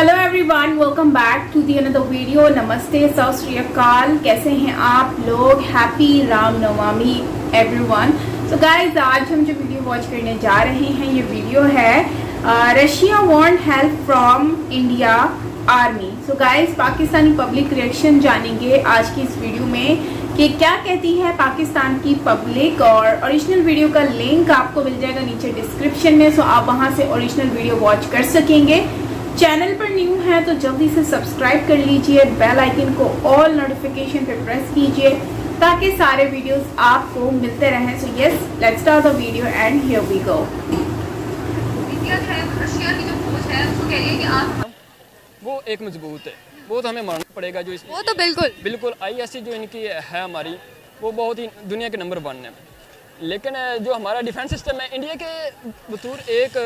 Hello everyone, welcome back to the another video. नमस्ते, सत श्री अकाल। कैसे हैं आप लोग? Happy Ram Navami everyone. So guys, आज हम जो वीडियो वॉच करने जा रहे हैं, ये वीडियो है Russia want help from India army. So guys, Pakistani public reaction जानेंगे आज की इस वीडियो में कि क्या कहती है पाकिस्तान की पब्लिक। और ओरिजिनल वीडियो का लिंक आपको मिल जाएगा नीचे डिस्क्रिप्शन में, सो आप वहां से ओरिजिनल वीडियो वॉच कर सकेंगे। चैनल पर न्यू है तो जल्दी से सब्सक्राइब कर लीजिए, बेल आइकन को ऑल नोटिफिकेशन पे प्रेस कीजिए ताकि सारे वीडियोस आपको मिलते रहें। So yes, let's start the video and here we go. India है, रशिया की जो फौज है उसको कह रही है कि आप वो एक मजबूत है, वो तो हमें मानना पड़ेगा। जो वो तो बिल्कुल आईएससी जो इनकी है हमारी, वो बहुत ही दुनिया के नंबर 1 है। लेकिन जो हमारा डिफेंस सिस्टम है इंडिया के बतौर एक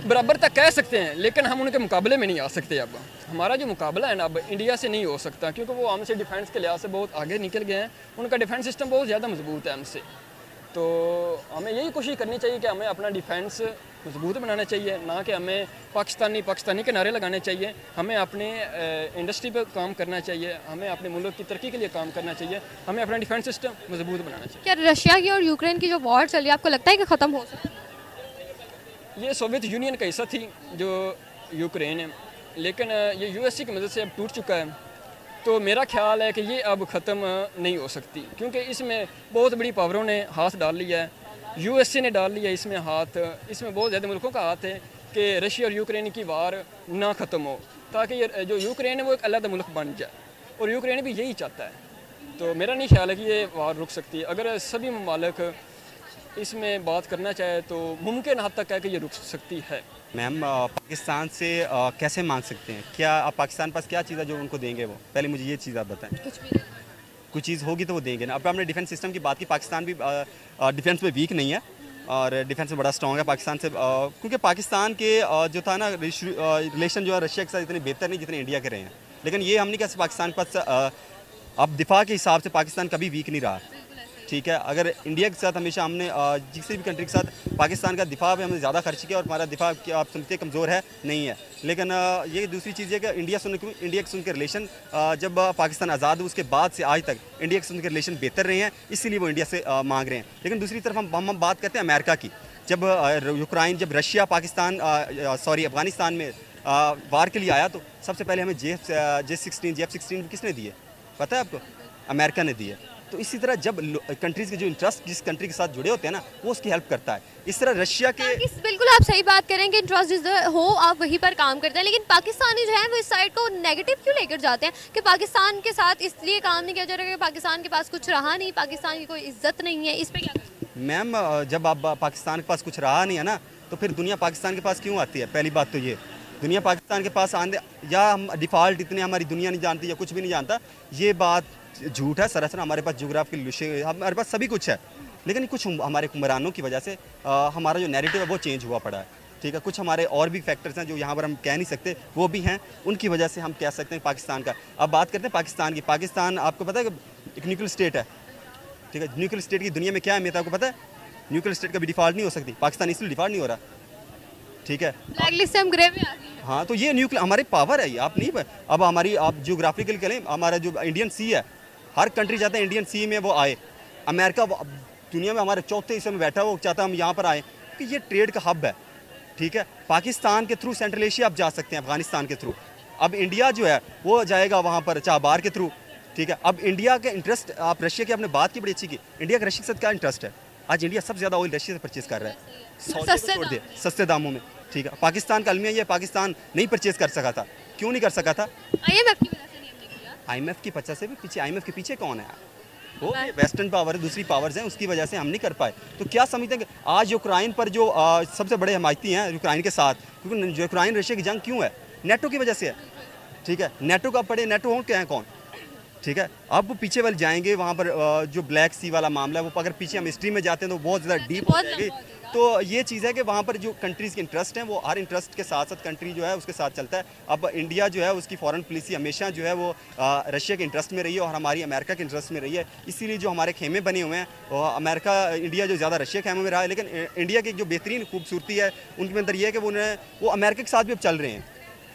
बराबर तक कह सकते हैं, लेकिन हम उनके मुकाबले में नहीं आ सकते। अब हमारा जो मुकाबला है ना, अब इंडिया से नहीं हो सकता, क्योंकि वो हमसे डिफेंस के लिहाज से बहुत आगे निकल गए हैं। उनका डिफेंस सिस्टम बहुत ज़्यादा मजबूत है हमसे। तो हमें यही कोशिश करनी चाहिए कि हमें अपना डिफेंस मजबूत बनाना चाहिए, ना कि हमें पाकिस्तानी के नारे लगाने चाहिए। हमें अपने इंडस्ट्री पर काम करना चाहिए, हमें अपने मुल्क की तरक्की के लिए काम करना चाहिए, हमें अपना डिफेंस सिस्टम मजबूत बनाना चाहिए। क्या रशिया की और यूक्रेन की जो वॉर चल रही है आपको लगता है कि ख़त्म हो सकती है? ये सोवियत यूनियन का हिस्सा थी जो यूक्रेन है, लेकिन ये यूएसए की मदद से अब टूट चुका है। तो मेरा ख्याल है कि ये अब ख़त्म नहीं हो सकती, क्योंकि इसमें बहुत बड़ी पावरों ने हाथ डाल लिया है। यूएसए ने डाल लिया इसमें हाथ, इसमें बहुत ज़्यादा मुल्कों का हाथ है कि रशिया और यूक्रेन की वार ना ख़त्म हो, ताकि ये जो यूक्रेन है वो एक अलग मुल्क बन जाए, और यूक्रेन भी यही चाहता है। तो मेरा नहीं ख्याल है कि ये वार रुक सकती है। अगर सभी ममालिक इसमें बात करना चाहे तो मुमकिन हद तक है कि ये रुक सकती है। मैम, पाकिस्तान से कैसे मांग सकते हैं? क्या आप पाकिस्तान पास क्या चीज़ है जो उनको देंगे? वो पहले मुझे ये चीज़ आप बताएं। कुछ भी नहीं। कुछ चीज़ होगी तो वो देंगे ना। अब हमने डिफेंस सिस्टम की बात की, पाकिस्तान भी डिफेंस में वीक नहीं है और डिफेंस में बड़ा स्ट्रॉन्ग है पाकिस्तान से, क्योंकि पाकिस्तान के जो था ना रिलेशन जो है रशिया के साथ इतने बेहतर नहीं जितने इंडिया के रहे हैं। लेकिन ये हम नहीं कह सकते पाकिस्तान पास अब दिफा के हिसाब से पाकिस्तान कभी वीक नहीं रहा, ठीक है। अगर इंडिया के साथ हमेशा हमने किसी भी कंट्री के साथ पाकिस्तान का दिफा पे हमने ज़्यादा खर्च किया और हमारा दिफा आप समझते कमज़ोर है नहीं है। लेकिन ये दूसरी चीज़ है कि इंडिया के सुन के रिलेशन जब पाकिस्तान आज़ाद हुआ उसके बाद से आज तक इंडिया के सुन के रिलेशन बेहतर रहे हैं, इसीलिए वो इंडिया से मांग रहे हैं। लेकिन दूसरी तरफ हम बात करते हैं अमेरिका की। जब जब रशिया अफ़गानिस्तान में वार के लिए आया तो सबसे पहले हमें F-16 किसने दिए पता है आपको? अमेरिका ने दिए। तो इसी तरह जब कंट्रीज़ के जो इंटरेस्ट जिस कंट्री के साथ जुड़े होते हैं ना, वो उसकी हेल्प करता है। इस तरह रशिया के बिल्कुल आप सही बात करें कि इंटरेस्ट जिस हो आप वहीं पर काम करते हैं, लेकिन पाकिस्तानी जो है वो इस साइड को नेगेटिव क्यों लेकर जाते हैं कि पाकिस्तान के साथ इसलिए काम नहीं किया जा रहा कि पाकिस्तान के पास कुछ रहा नहीं, पाकिस्तान की कोई इज्जत नहीं है। इस पर क्या? मैम, जब आप पाकिस्तान के पास कुछ रहा नहीं है ना, तो फिर दुनिया पाकिस्तान के पास क्यों आती है? पहली बात तो ये, दुनिया पाकिस्तान के पास आने या हम डिफ़ॉल्ट इतने हमारी दुनिया नहीं जानती या कुछ भी नहीं जानता, ये बात झूठ है सरासर। हमारे पास जोग्राफिकल विषय, हमारे पास सभी कुछ है, लेकिन कुछ हमारे हुक्मरानों की वजह से हमारा जो नैरेटिव है वो चेंज हुआ पड़ा है, ठीक है। कुछ हमारे और भी फैक्टर्स हैं जो यहाँ पर हम कह नहीं सकते, वो भी हैं, उनकी वजह से हम कह सकते हैं पाकिस्तान का। अब बात करते हैं पाकिस्तान की। पाकिस्तान आपको पता है कि एक न्यूक्लियर स्टेट है, ठीक है। न्यूक्लियर स्टेट की दुनिया में क्या अहमियत है आपको पता है? न्यूक्लियर स्टेट कभी डिफ़ॉल्ट नहीं हो सकती, पाकिस्तान इसलिए डिफ़ॉल्ट नहीं हो रहा, ठीक है। ब्लैकलिस्ट से हम ग्रे में आ गए। हाँ, तो ये न्यूक्लियर हमारी पावर है, ये आप नहीं। अब हमारी आप जियोग्राफिकल करें, हमारा जो इंडियन सी है, हर कंट्री चाहते हैं इंडियन सी में वो आए। अमेरिका दुनिया में हमारे चौथे हिस्से में बैठा है, वो चाहता है हम यहाँ पर आए, क्योंकि ये ट्रेड का हब है, ठीक है। पाकिस्तान के थ्रू सेंट्रल एशिया आप जा सकते हैं, अफगानिस्तान के थ्रू। अब इंडिया जो है वो जाएगा वहाँ पर चाबार के थ्रू, ठीक है। अब इंडिया के इंटरेस्ट, आप रशिया की आपने बात की बड़ी अच्छी की, इंडिया का रशिया के साथ क्या इंटरेस्ट है? आज इंडिया सबसे ज़्यादा ऑयल रशिया से परचेज कर रहा है, सस्ते दामों में, ठीक है। पाकिस्तान का अलमिया ये पाकिस्तान नहीं परचेज कर सका था। क्यों नहीं कर सका था? IMF की वजह से नहीं किया। IMF की वजह से भी पीछे, IMF के पीछे कौन है? वो वेस्टर्न पावर है, दूसरी पावर्स हैं, उसकी वजह से हम नहीं कर पाए। तो क्या समझते हैं कि आज यूक्रेन पर जो सबसे बड़े हमायती हैं यूक्रेन के साथ, क्योंकि यूक्रेन रशिया की जंग क्यों है? नेटो की वजह से है, ठीक है। नेटो का पड़े, नेटो हो क्या है कौन, ठीक है। अब वो पीछे वाले जाएंगे, वहाँ पर जो ब्लैक सी वाला मामला है वो अगर पीछे हम हिस्ट्री में जाते हैं तो बहुत ज़्यादा डीप हो जाएगी। तो ये चीज़ है कि वहाँ पर जो कंट्रीज़ के इंटरेस्ट हैं वो हर इंटरेस्ट के साथ साथ कंट्री जो है उसके साथ चलता है। अब इंडिया जो है उसकी फॉरेन पॉलिसी हमेशा जो है वो रशिया के इंटरेस्ट में रही है और हमारी अमेरिका के इंटरेस्ट में रही है। इसीलिए जो हमारे खेमे बने हुए हैं वो अमेरिका इंडिया जो ज़्यादा रशिया खेमे में रहा है, लेकिन इंडिया की जो बेहतरीन खूबसूरती है उनके अंदर ये है कि वो अमेरिका के साथ भी अब चल रहे हैं।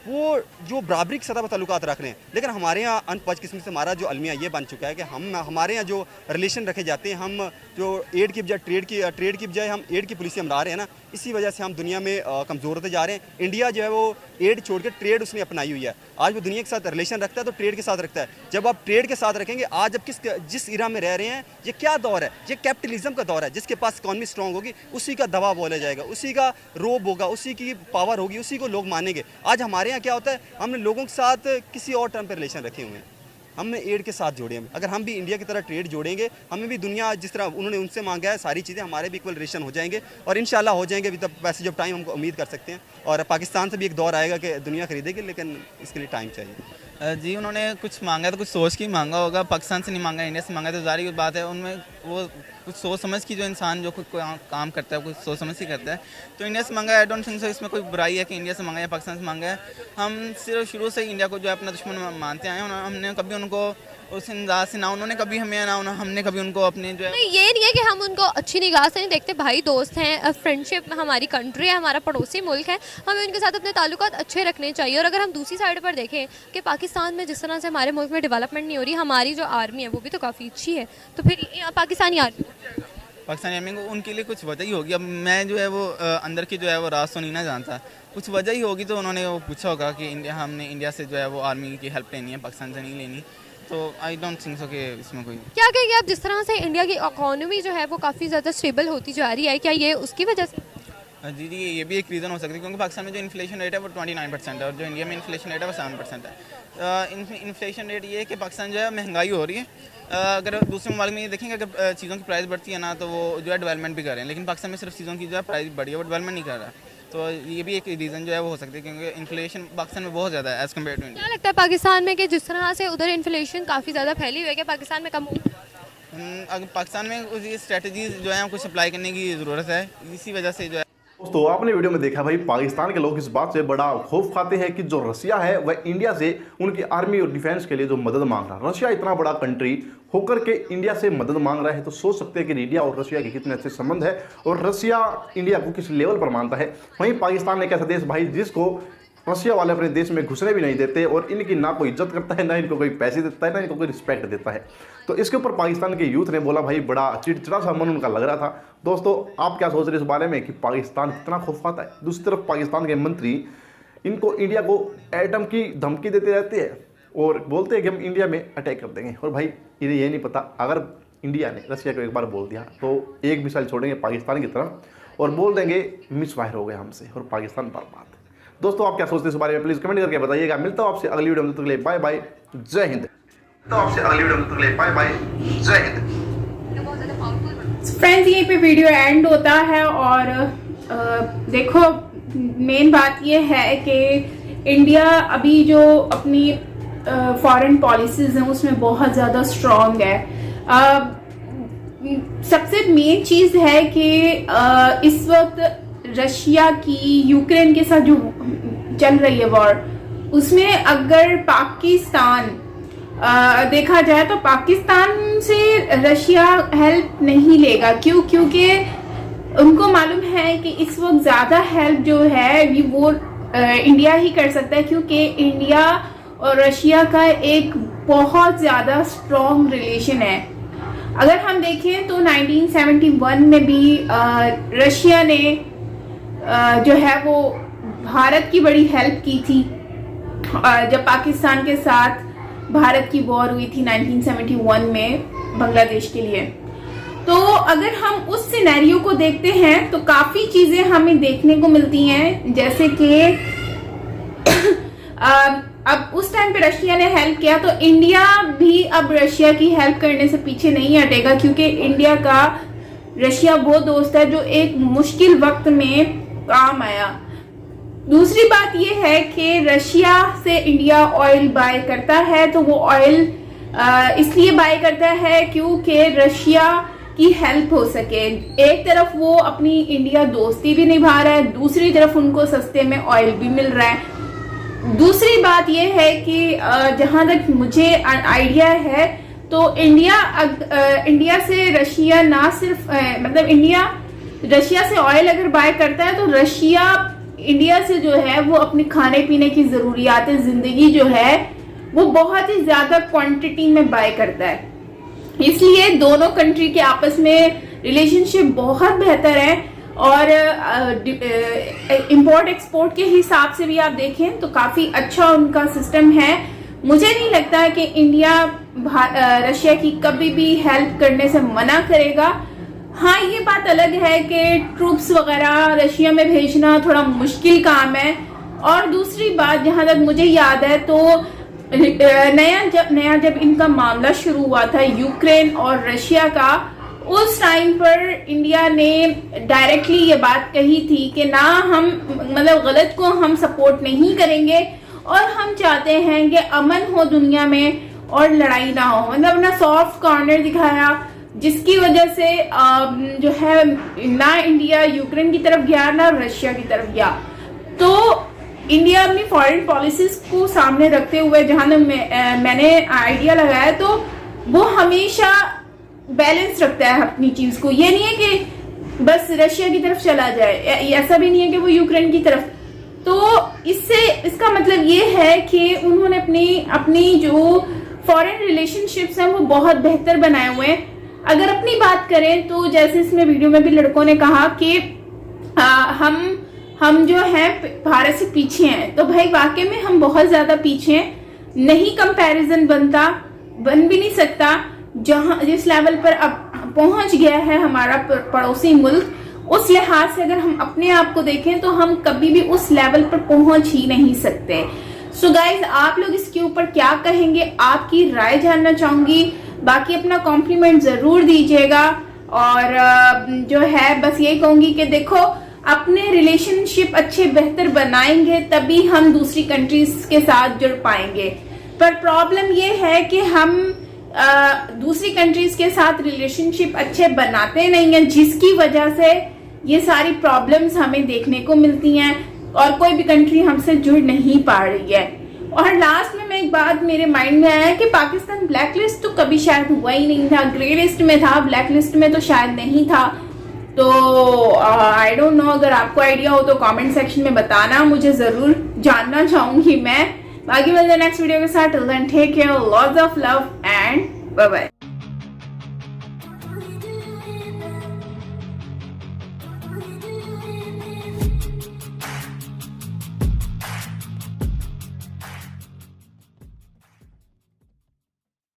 वो जो बराबरी की सतह पर ताल्लुकात रख रहे हैं। लेकिन हमारे यहाँ अनपचकिस्मती से हमारा जो अलमिया ये बन चुका है कि हमारे यहाँ जो रिलेशन रखे जाते हैं, हम जो एड की बजाय ट्रेड की बजाय हम एड की पॉलिसी हम ला रहे हैं ना, इसी वजह से हम दुनिया में कमज़ोर होते जा रहे हैं। इंडिया जो है वो एड छोड़ के ट्रेड उसने अपनाई हुई है। आज वो दुनिया के साथ रिलेशन रखता है तो ट्रेड के साथ रखता है। जब आप ट्रेड के साथ रखेंगे, आज अब जिस इरा में रह रहे हैं, ये क्या दौर है? ये कैपिटलिज्म का दौर है। जिसके पास इकॉनमी स्ट्रॉन्ग होगी उसी का दवा बोला जाएगा, उसी का रोब होगा, उसी की पावर होगी, उसी को लोग मानेंगे। आज हमारे यहाँ क्या होता है, हमने लोगों के साथ किसी और टर्म पर रिलेशन रखे हुए हैं, हमने एड के साथ जोड़े हैं। अगर हम भी इंडिया की तरह ट्रेड जोड़ेंगे, हमें भी दुनिया जिस तरह उन्होंने उनसे मांगा है सारी चीज़ें हमारे भी इक्वल रिलेशन हो जाएंगे और इंशाल्लाह हो जाएंगे। अभी तक पैसेज ऑफ टाइम हमको उम्मीद कर सकते हैं और पाकिस्तान से भी एक दौर आएगा कि दुनिया खरीदेगी, लेकिन इसके लिए टाइम चाहिए। जी, उन्होंने कुछ मांगा तो कुछ सोच के मांगा होगा। पाकिस्तान से नहीं मांगा, इंडिया से मांगा, तो जारी बात है उनमें वो कुछ सोच समझ की, जो इंसान जो खुद को काम करता है कुछ सोच समझ ही करता है। तो इंडिया से मांगा है, आई डोंट थिंक सो इसमें कोई बुराई है कि इंडिया से मांगा या पाकिस्तान से मांगा है। हम सिर्फ शुरू से इंडिया को जो है अपना दुश्मन मानते आए हैं। हमने कभी उनको उस अंदाज से ना उन्होंने कभी हमें ना हमने कभी उनको अपने जो है नहीं, ये नहीं है कि हम उनको अच्छी निगाह से नहीं देखते। भाई दोस्त हैं, फ्रेंडशिप, हमारी कंट्री है, हमारा पड़ोसी मुल्क है, हमें उनके साथ अपने ताल्लुकात अच्छे रखने चाहिए। और अगर हम दूसरी साइड पर देखें कि पाकिस्तान में जिस तरह से हमारे मुल्क में डेवलपमेंट नहीं हो रही, हमारी जो आर्मी है वो भी तो काफ़ी अच्छी है, तो फिर पाकिस्तानी आर्मी को उनके लिए कुछ वजह ही होगी। अब मैं जो है वो अंदर की जो है वो राज तो नहीं ना जानता, कुछ वजह ही होगी। तो उन्होंने वो पूछा होगा कि हमने इंडिया से जो है वो आर्मी की हेल्प लेनी है, पाकिस्तान से नहीं लेनी। तो आई डोंट थिंक सो कि इसमें कोई क्या कहेंगे आप, जिस तरह से इंडिया की इकोनॉमी जो है वो काफ़ी ज़्यादा स्टेबल होती जा रही है, क्या ये उसकी वजह से? जी, ये भी एक रीज़न हो सकती है, क्योंकि पाकिस्तान में जो इन्फ्लेशन रेट है वो 29% है और जो इंडिया में इन्फ्लेशन रेट है वो 7% है। इन्फ्लेशन रेट ये है कि पाकिस्तान जो है महंगाई हो रही है। अगर दूसरे मुल्क में ये देखेंगे, अगर चीज़ों की प्राइस बढ़ती है ना तो वो जो है डेवलपमेंट भी कर रहे हैं, लेकिन पाकिस्तान में सिर्फ चीज़ों की जो है प्राइस बढ़ी है, वो डेवलपमेंट नहीं कर रहा है। तो ये भी एक रीज़न जो है वो हो सकती है, क्योंकि इन्फ्लेशन पाकिस्तान में बहुत ज़्यादा है एज़ कम्पेयर टू इंडिया। क्या लगता है पाकिस्तान में कि जिस तरह से उधर इन्फ्लेशन काफ़ी ज़्यादा फैली हुई है, कि पाकिस्तान में कम हो? अगर पाकिस्तान में उसी स्ट्रेटजीज जो है कुछ अप्लाई करने की ज़रूरत है, इसी वजह से जो है। दोस्तों, आपने वीडियो में देखा भाई, पाकिस्तान के लोग इस बात से बड़ा खौफ खाते हैं कि जो रशिया है वह इंडिया से उनकी आर्मी और डिफेंस के लिए जो मदद मांग रहा है। रशिया इतना बड़ा कंट्री होकर के इंडिया से मदद मांग रहा है, तो सोच सकते हैं कि इंडिया और रशिया के कितने अच्छे संबंध है और रशिया इंडिया को किस लेवल पर मानता है। वहीं पाकिस्तान एक ऐसा देश भाई जिसको रशिया वाले अपने देश में घुसने भी नहीं देते और इनकी ना कोई इज्जत करता है, ना इनको कोई पैसे देता है, ना इनको कोई रिस्पेक्ट देता है। तो इसके ऊपर पाकिस्तान के यूथ ने बोला भाई, बड़ा चिड़चिड़ा सा मन उनका लग रहा था। दोस्तों, आप क्या सोच रहे हैं इस बारे में कि पाकिस्तान कितना खौफ खाता है? दूसरी तरफ पाकिस्तान के मंत्री इनको इंडिया को एटम की धमकी देते रहते हैं और बोलते हैं कि हम इंडिया में अटैक कर देंगे। और भाई इन्हें ये नहीं पता, अगर इंडिया ने रशिया को एक बार बोल दिया तो एक मिसाइल छोड़ेंगे पाकिस्तान की तरफ और बोल देंगे मिस फायर हो गया हमसे और पाकिस्तान बर्बाद। दोस्तों, आप क्या सोचते हैं इस बारे में? प्लीज कमेंट करके बताइएगा। मिलता हूं आपसे अगली वीडियो में, तब तक के लिए बाय बाय, जय हिंद। तो आपसे अगली वीडियो में, तब तक के लिए बाय बाय, जय हिंद। फ्रेंड्स, यहीं पे वीडियो एंड होता है और देखो, मेन बात ये है कि इंडिया अभी जो अपनी फॉरेन पॉलिसीज हैं उसमें बहुत ज़्यादा स्ट्रॉन्ग है। सबसे मेन चीज़ है कि इस वक्त रशिया की यूक्रेन के साथ जो चल रही है वॉर, उसमें अगर पाकिस्तान देखा जाए तो पाकिस्तान से रशिया हेल्प नहीं लेगा। क्योंकि उनको मालूम है कि इस वक्त ज़्यादा हेल्प जो है वो इंडिया ही कर सकता है, क्योंकि इंडिया और रशिया का एक बहुत ज़्यादा स्ट्रॉन्ग रिलेशन है। अगर हम देखें तो 1971 में भी रशिया ने जो है वो भारत की बड़ी हेल्प की थी जब पाकिस्तान के साथ भारत की वॉर हुई थी 1971 में बांग्लादेश के लिए। तो अगर हम उस सिनेरियो को देखते हैं तो काफ़ी चीज़ें हमें देखने को मिलती हैं, जैसे कि अब उस टाइम पे रशिया ने हेल्प किया तो इंडिया भी अब रशिया की हेल्प करने से पीछे नहीं हटेगा, क्योंकि इंडिया का रशिया वो दोस्त है जो एक मुश्किल वक्त में काम आया। दूसरी बात यह है कि रशिया से इंडिया ऑयल बाय करता है, तो वो ऑयल इसलिए बाय करता है क्योंकि रशिया की हेल्प हो सके। एक तरफ वो अपनी इंडिया दोस्ती भी निभा रहा है, दूसरी तरफ उनको सस्ते में ऑयल भी मिल रहा है। दूसरी बात यह है कि जहां तक मुझे आइडिया है तो इंडिया से रशिया ना सिर्फ मतलब इंडिया रशिया से ऑयल अगर बाय करता है तो रशिया इंडिया से जो है वो अपने खाने पीने की ज़रूरियात ज़िंदगी जो है वो बहुत ही ज़्यादा क्वांटिटी में बाय करता है। इसलिए दोनों कंट्री के आपस में रिलेशनशिप बहुत बेहतर है और इंपोर्ट एक्सपोर्ट के हिसाब से भी आप देखें तो काफ़ी अच्छा उनका सिस्टम है। मुझे नहीं लगता है कि इंडिया रशिया की कभी भी हेल्प करने से मना करेगा। हाँ, ये बात अलग है कि ट्रूप्स वगैरह रशिया में भेजना थोड़ा मुश्किल काम है। और दूसरी बात, जहाँ तक मुझे याद है तो नया जब इनका मामला शुरू हुआ था यूक्रेन और रशिया का, उस टाइम पर इंडिया ने डायरेक्टली ये बात कही थी कि ना हम मतलब गलत को हम सपोर्ट नहीं करेंगे और हम चाहते हैं कि अमन हो दुनिया में और लड़ाई ना हो। मतलब अपना सॉफ्ट कॉर्नर दिखाया, जिसकी वजह से जो है ना इंडिया यूक्रेन की तरफ गया ना रशिया की तरफ गया। तो इंडिया अपनी फॉरेन पॉलिसीज को सामने रखते हुए जहां मैंने आइडिया लगाया तो वो हमेशा बैलेंस रखता है अपनी चीज को। ये नहीं है कि बस रशिया की तरफ चला जाए, ऐसा भी नहीं है कि वो यूक्रेन की तरफ। तो इसका मतलब ये है कि उन्होंने अपनी जो फॉरेन रिलेशनशिप्स हैं वो बहुत बेहतर बनाए हुए हैं। अगर अपनी बात करें तो जैसे इसमें वीडियो में भी लड़कों ने कहा कि हम जो है भारत से पीछे हैं, तो भाई वाकई में हम बहुत ज्यादा पीछे हैं। नहीं कंपैरिजन बन भी नहीं सकता। जिस लेवल पर अब पहुंच गया है हमारा पड़ोसी मुल्क, उस लिहाज से अगर हम अपने आप को देखें तो हम कभी भी उस लेवल पर पहुंच ही नहीं सकते। सो गाइज, आप लोग इसके ऊपर क्या कहेंगे, आपकी राय जानना चाहूंगी। बाकी अपना कॉम्प्लीमेंट जरूर दीजिएगा और जो है बस यही कहूंगी कि देखो, अपने रिलेशनशिप अच्छे बेहतर बनाएंगे तभी हम दूसरी कंट्रीज के साथ जुड़ पाएंगे। पर प्रॉब्लम ये है कि हम दूसरी कंट्रीज के साथ रिलेशनशिप अच्छे बनाते नहीं हैं, जिसकी वजह से ये सारी प्रॉब्लम्स हमें देखने को मिलती हैं और कोई भी कंट्री हमसे जुड़ नहीं पा रही है। और लास्ट में एक बात मेरे माइंड में आया कि पाकिस्तान ब्लैक लिस्ट तो कभी शायद हुआ ही नहीं था। ग्रे लिस्ट में था, ब्लैक लिस्ट में तो शायद नहीं था। तो आई डोंट नो, अगर आपको आइडिया हो तो कमेंट सेक्शन में बताना, मुझे जरूर जानना चाहूंगी मैं। बाकी मिलते हैं नेक्स्ट वीडियो के साथ। Till then take care, lots of love and bye bye.